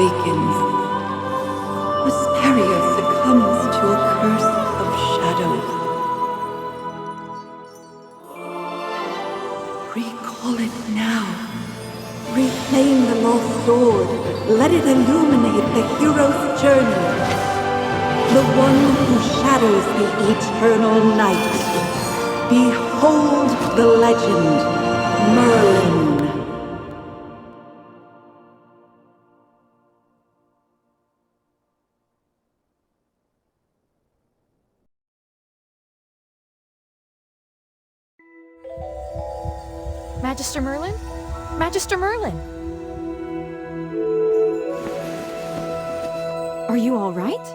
awakens. Asperia succumbs to a curse of shadows. Recall it now. Reclaim the lost sword. Let it illuminate the hero's journey. The one who shatters the eternal night. Behold the legend, Merlin. Magister Merlin? Magister Merlin! Are you all right?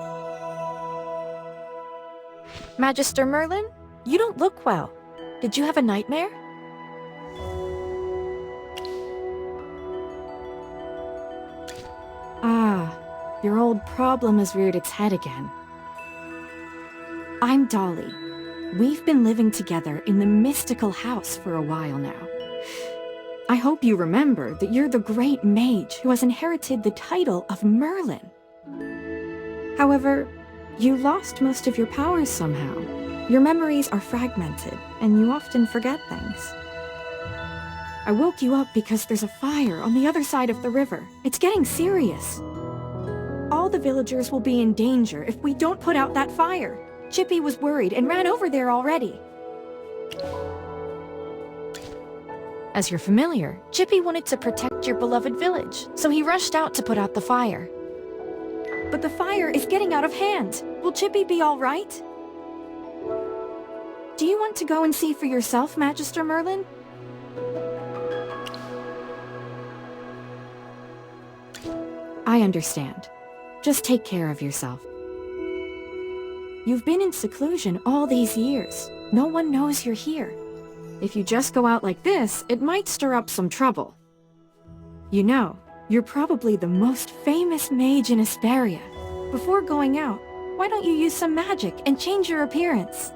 Magister Merlin? You don't look well. Did you have a nightmare? Ah, your old problem has reared its head again. I'm Dolly. We've been living together in the mystical house for a while now. I hope you remember that you're the great mage who has inherited the title of Merlin. However, you lost most of your powers somehow. Your memories are fragmented, and you often forget things. I woke you up because there's a fire on the other side of the river. It's getting serious. All the villagers will be in danger if we don't put out that fire. Chippy was worried and ran over there already. As you're familiar, Chippy wanted to protect your beloved village, so he rushed out to put out the fire. But the fire is getting out of hand. Will Chippy be all right? Do you want to go and see for yourself, Magister Merlin? I understand. Just take care of yourself. You've been in seclusion all these years. No one knows you're here. If you just go out like this, it might stir up some trouble. You know, you're probably the most famous mage in Asperia. Before going out, why don't you use some magic and change your appearance?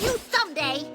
you someday!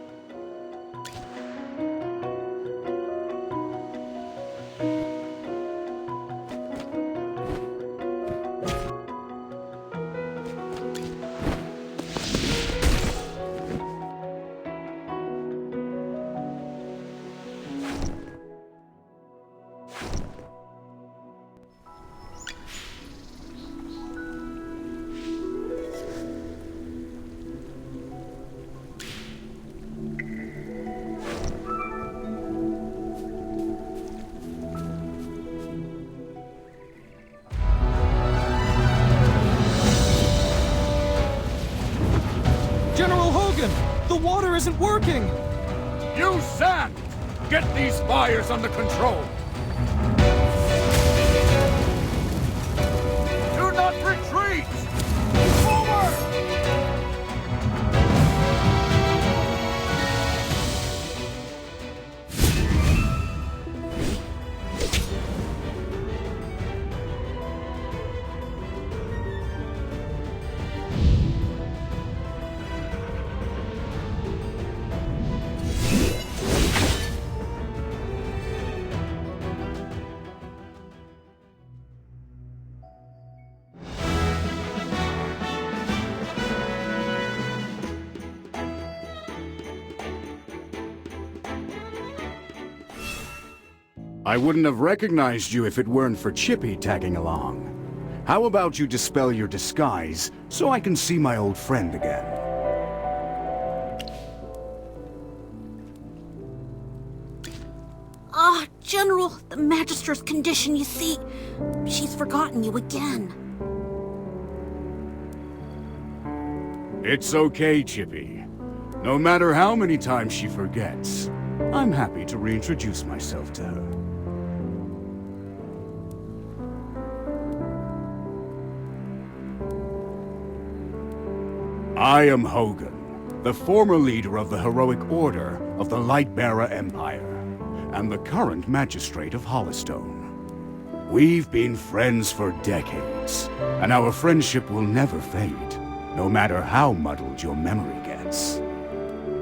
General Hogan! The water isn't working! Use sand! Get these fires under control! Do not retreat! Forward! I wouldn't have recognized you if it weren't for Chippy tagging along. How about you dispel your disguise so I can see my old friend again? General, the Magister's condition, you see. She's forgotten you again. It's okay, Chippy. No matter how many times she forgets, I'm happy to reintroduce myself to her. I am Hogan, the former leader of the heroic order of the Lightbearer Empire, and the current magistrate of Hollowstone. We've been friends for decades, and our friendship will never fade, no matter how muddled your memory gets.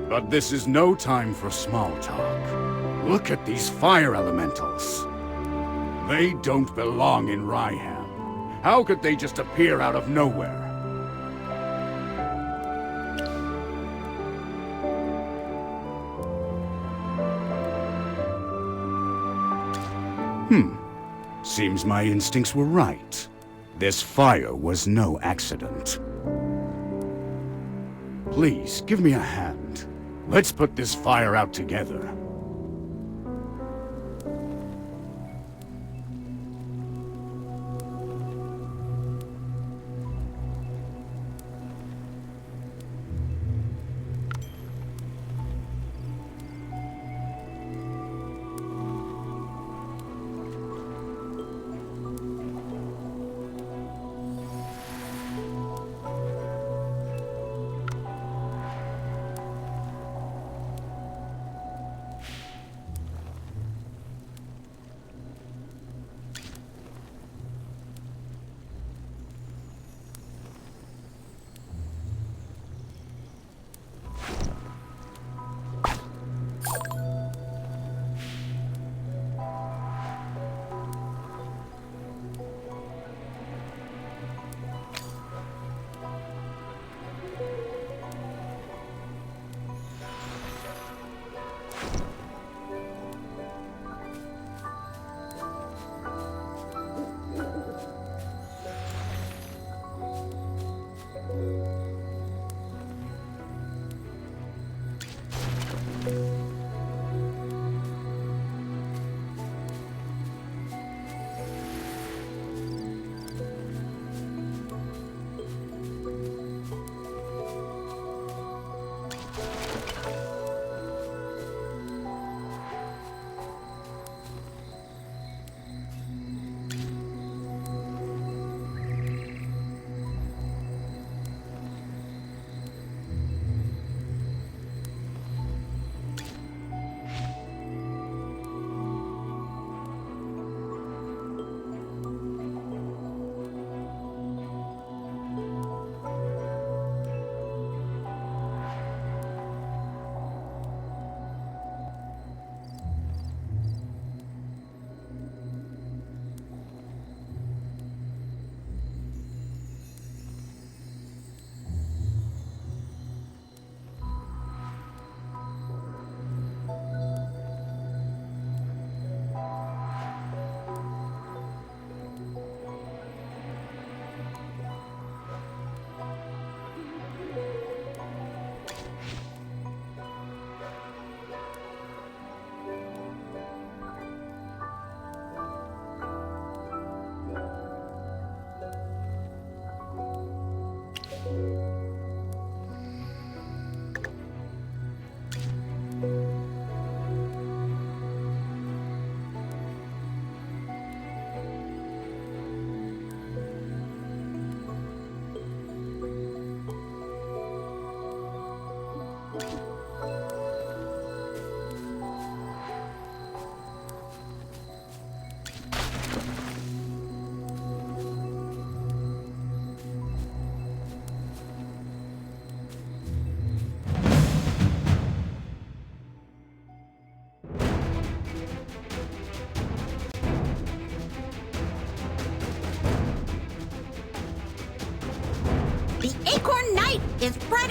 But this is no time for small talk. Look at these fire elementals. They don't belong in Ryham. How could they just appear out of nowhere? Seems my instincts were right. This fire was no accident. Please, give me a hand. Let's put this fire out together.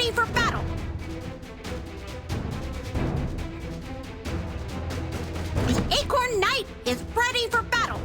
ready for battle. The Acorn Knight is ready for battle.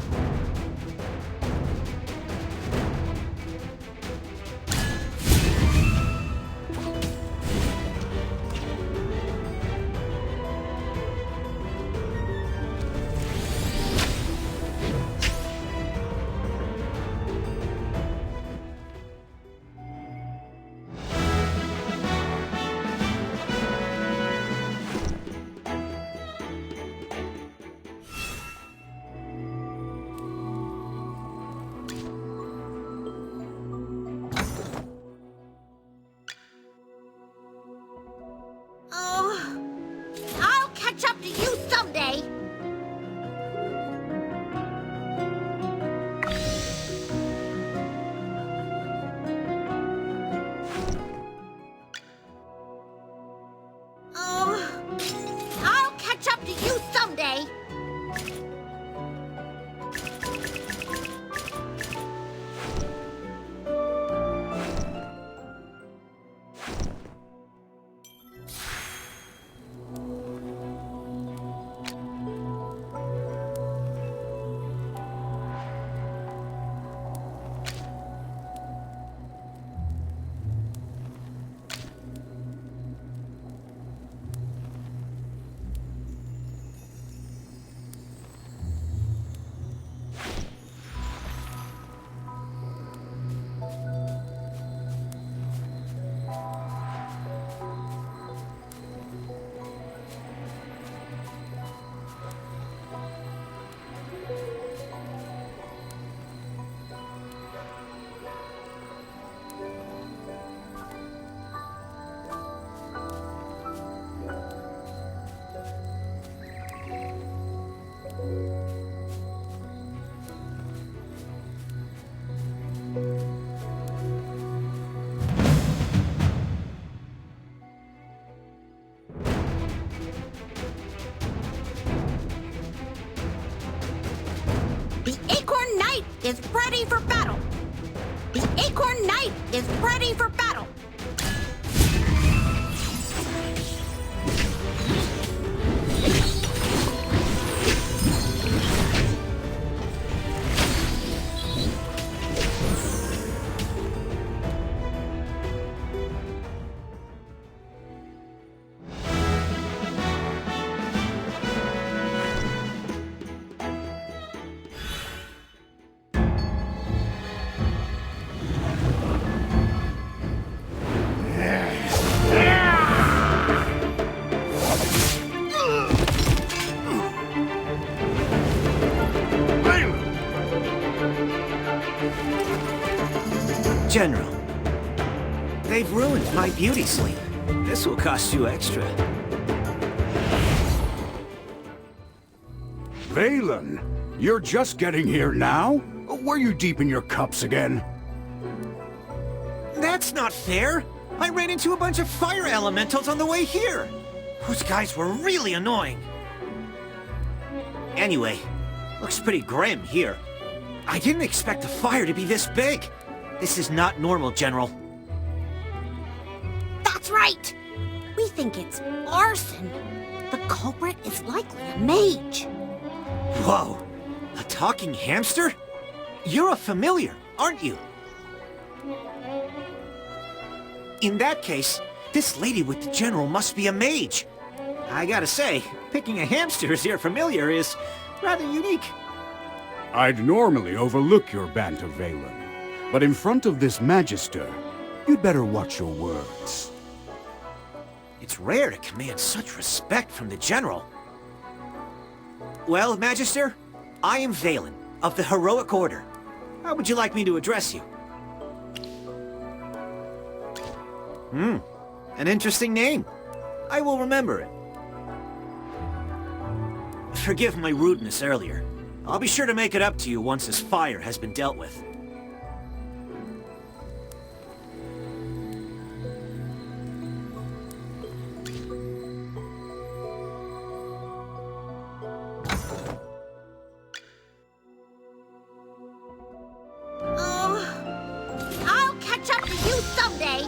I'll catch up to you someday. I'll catch up to you someday. The Acorn Knight is ready for battle. The Acorn Knight is ready for battle. General, they've ruined my beauty sleep. This will cost you extra. Valen, you're just getting here now? Were you deep in your cups again? That's not fair! I ran into a bunch of fire elementals on the way here! Those guys were really annoying. Anyway, looks pretty grim here. I didn't expect the fire to be this big. This is not normal, General. That's right. We think it's arson. The culprit is likely a mage. Whoa! A talking hamster? You're a familiar, aren't you? In that case, this lady with the General must be a mage. I gotta say, picking a hamster as your familiar is rather unique. I'd normally overlook your banter, Valen. But in front of this Magister, you'd better watch your words. It's rare to command such respect from the General. Well, Magister, I am Valen, of the Heroic Order. How would you like me to address you? An interesting name. I will remember it. Forgive my rudeness earlier. I'll be sure to make it up to you once this fire has been dealt with. I'll catch up to you someday.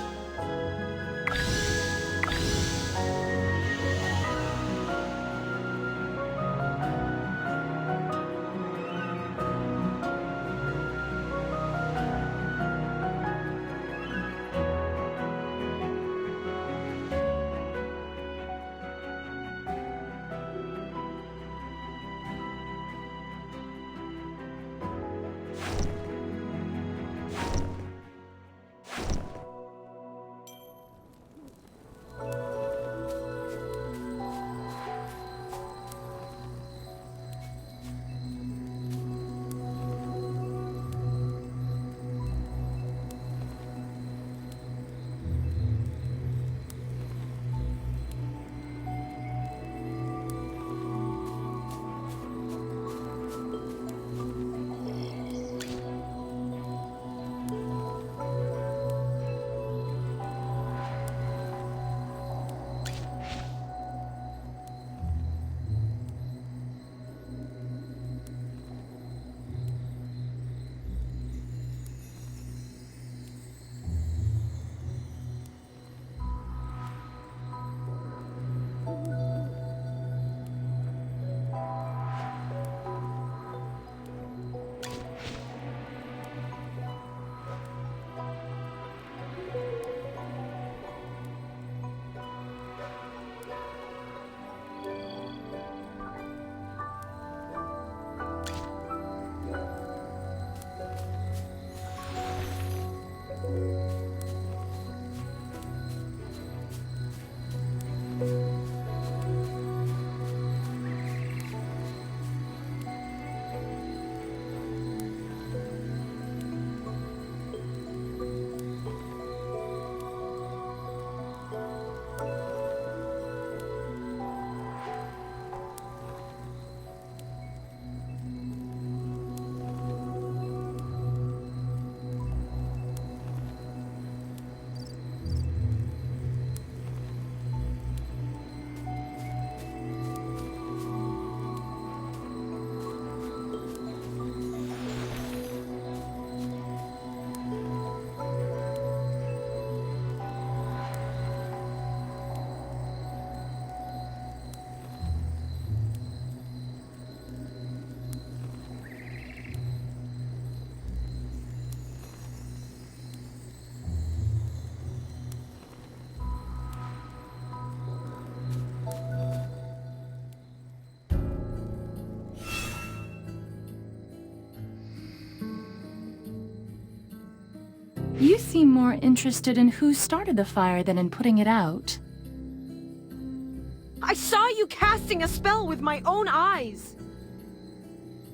You seem more interested in who started the fire than in putting it out. I saw you casting a spell with my own eyes!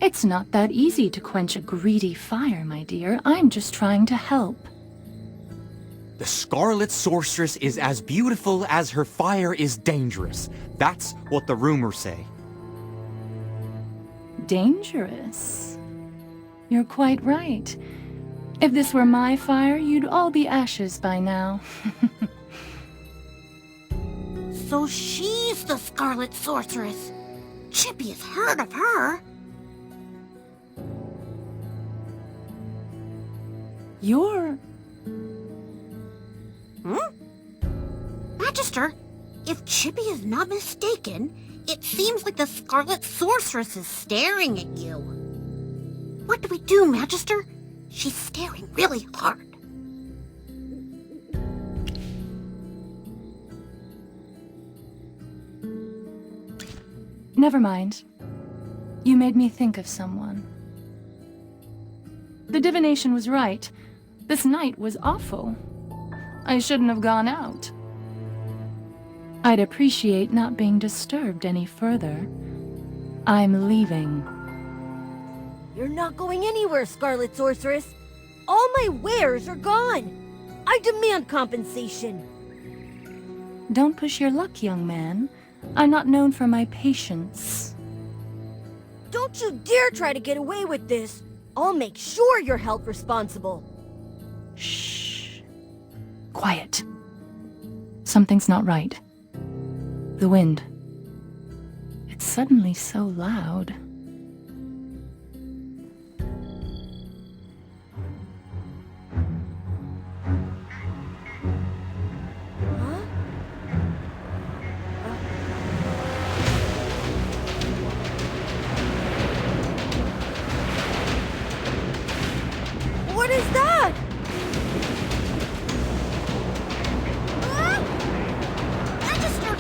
It's not that easy to quench a greedy fire, my dear. I'm just trying to help. The Scarlet Sorceress is as beautiful as her fire is dangerous. That's what the rumors say. Dangerous? You're quite right. If this were my fire, you'd all be ashes by now. So she's the Scarlet Sorceress. Chippy has heard of her. You're... Magister, if Chippy is not mistaken, it seems like the Scarlet Sorceress is staring at you. What do we do, Magister? She's staring really hard. Never mind. You made me think of someone. The divination was right. This night was awful. I shouldn't have gone out. I'd appreciate not being disturbed any further. I'm leaving. You're not going anywhere, Scarlet Sorceress. All my wares are gone. I demand compensation. Don't push your luck, young man. I'm not known for my patience. Don't you dare try to get away with this. I'll make sure you're held responsible. Shh. Quiet. Something's not right. The wind. It's suddenly so loud. What is that? Magister!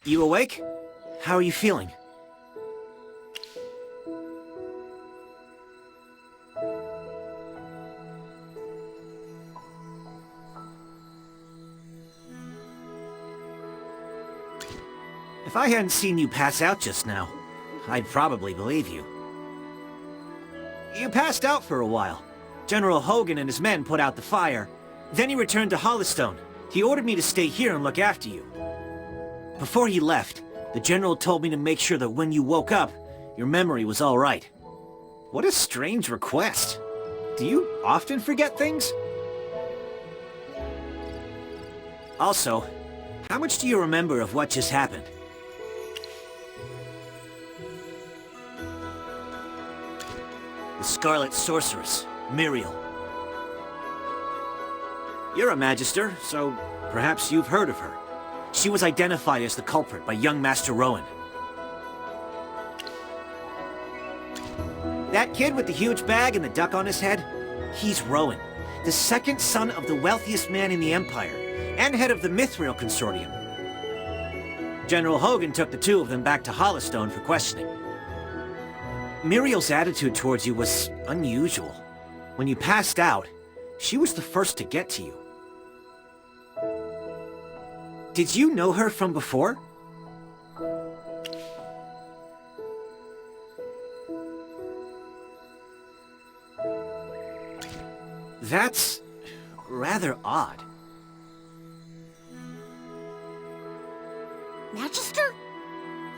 You awake? How are you feeling? If I hadn't seen you pass out just now, I'd probably believe you. You passed out for a while. General Hogan and his men put out the fire. Then he returned to Hollystone. He ordered me to stay here and look after you. Before he left, the General told me to make sure that when you woke up, your memory was all right. What a strange request. Do you often forget things? Also, how much do you remember of what just happened? The Scarlet Sorceress, Muriel. You're a Magister, so perhaps you've heard of her. She was identified as the culprit by young Master Rowan. That kid with the huge bag and the duck on his head? He's Rowan, the second son of the wealthiest man in the Empire, and head of the Mithril Consortium. General Hogan took the two of them back to Hollowstone for questioning. Muriel's attitude towards you was unusual. When you passed out, she was the first to get to you. Did you know her from before? That's rather odd. Magister?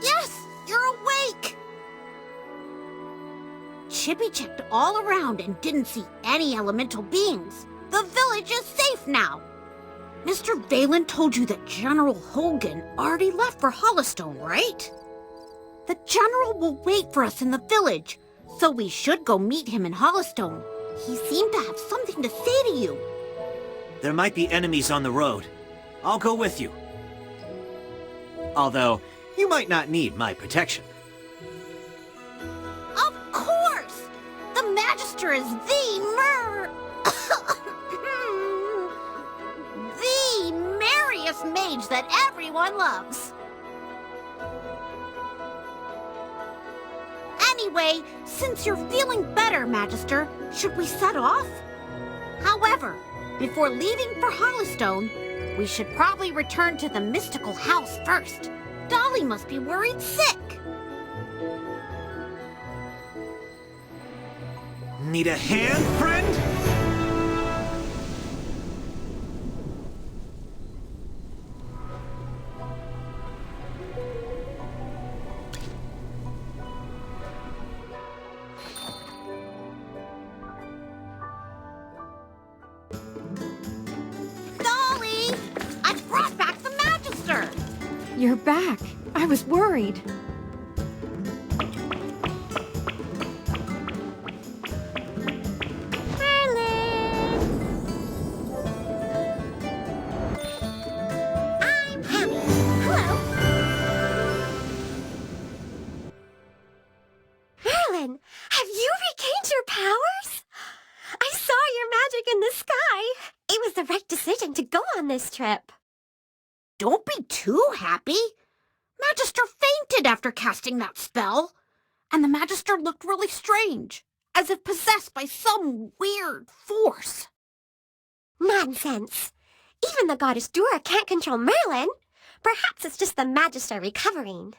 Yes, you're awake! Chippy checked all around and didn't see any elemental beings. The village is safe now. Mr. Valen told you that General Hogan already left for Hollowstone, right? The General will wait for us in the village, so we should go meet him in Hollowstone. He seemed to have something to say to you. There might be enemies on the road. I'll go with you. Although, you might not need my protection. Of course! The Magister is the merriest mage that everyone loves. Anyway, since you're feeling better, Magister, should we set off? However, before leaving for Hollowstone, we should probably return to the mystical house first. Dolly must be worried sick. Need a hand, friend? Dolly! I brought back the Magister! You're back. I was worried. I'm happy. Hello. Merlin, have you regained your powers? I saw your magic in the sky. It was the right decision to go on this trip. Don't be too happy. Magister fainted after casting that spell. And the Magister looked really strange, as if possessed by some weird force. Nonsense. Even the goddess Dura can't control Merlin. Perhaps it's just the Magister recovering.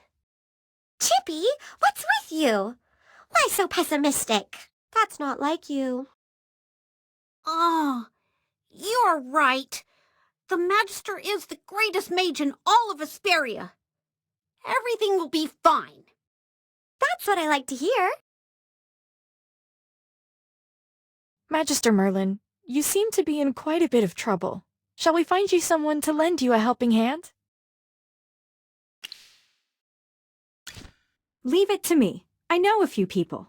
Chippy, what's with you? Why so pessimistic? That's not like you. Oh, you're right. The Magister is the greatest mage in all of Asperia. Everything will be fine. That's what I like to hear. Magister Merlin, you seem to be in quite a bit of trouble. Shall we find you someone to lend you a helping hand? Leave it to me. I know a few people.